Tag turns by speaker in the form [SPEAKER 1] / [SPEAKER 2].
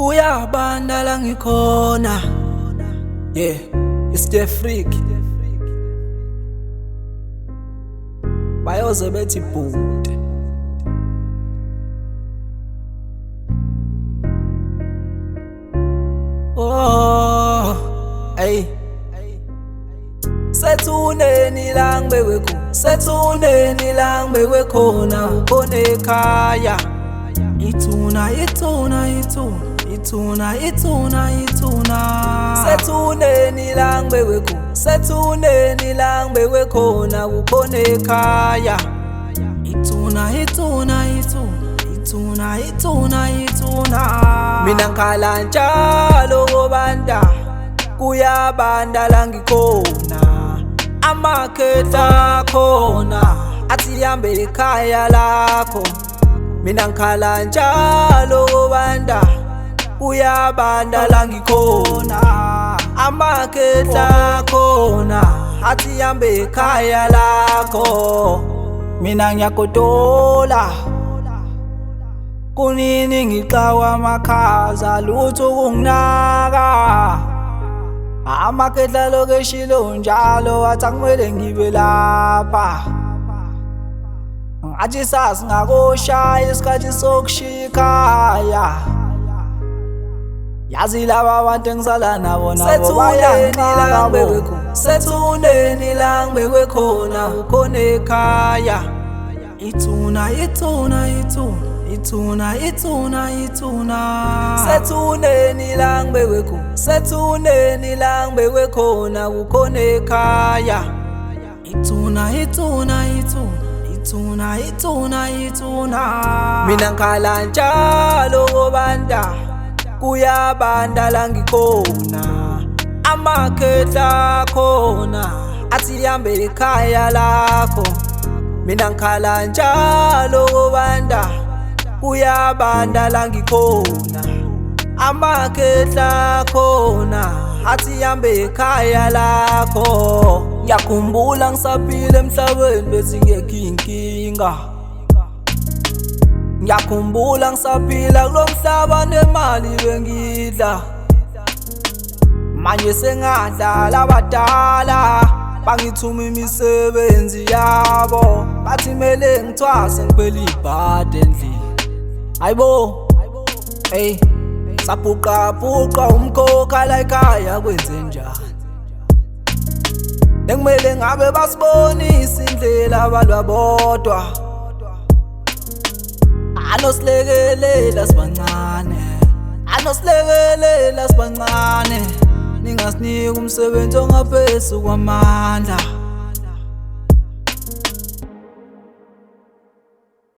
[SPEAKER 1] kuyabanda la ngikhona. Yeah, it's the freak. Bayoze bethi bhuti. Oh, hey. Sethuneni la ngibekwe khona, sethuneni la ngibekwe khona, ukhona ekhaya. Ithuna, ithuna, ithuna, ithuna, ithuna, ithuna. Sethuneni la ngibekwe khona, sethuneni la ngibekwe khona, ukhona ekhaya. Ithuna, ithuna, ithuna, ithuna, ithuna, ithuna. Mina ngikhala njalo ngobanda, kuyabanda la ngikhona. Amakhetha khona athi hambe ekhaya lakho. Mina ngikhala njalo ngobanda, kuyabanda la ngikhona. Amakhetha khona athi hambe ekhaya lakho. Mina ngiyagodola, kunini ngixawa amakhaza lutho kunginaka. Amakhetha lokeshilo njalo athi akumele ngibe lapha. Ngathi sasingakoshaya isikhathi sokushikhaya. Yazi laba bantu engisala nabo nabo bayangiqala. Sethuneni la ngibekwe khona, ukhona ekhaya. Ithuna, ithuna, ithuna, ithuna, ithuna, ithuna. Sethuneni la ngibekwe khona, sethuneni la ngibekwe khona, ukhona ekhaya. Ithuna, ithuna, ithuna, ithuna, ithuna, ithuna. Mina ngikhala njalo ngobanda, kuyabanda la ngikhona. Amakhetha khona athi hambe ekhaya lakho. Mina ngikhala njalo ngobanda, kuyabanda la ngikhona. Amakhetha khona athi hambe ekhaya lakho. Ngiyakhumbula ngisaphila emhlabeni bese ngekho inkinga. Ngiyakhumbula ngisaphila kulo mhlaba nemali bengidla. Manje sengadlala abadala, bangithuma imisebenzi yabo. Bathi mele ngithwase ngiphela ibhadi endlini. Hayibo, hey, sabhuqa umkhokha la ekhaya kwenze njani? Nekumele ngabe basibonisa indlela abalwa bodwa. Anosilekelela sibancane, anosilekelela sibancane. Ningasinika umsebenzi ongaphezulu kwamandla.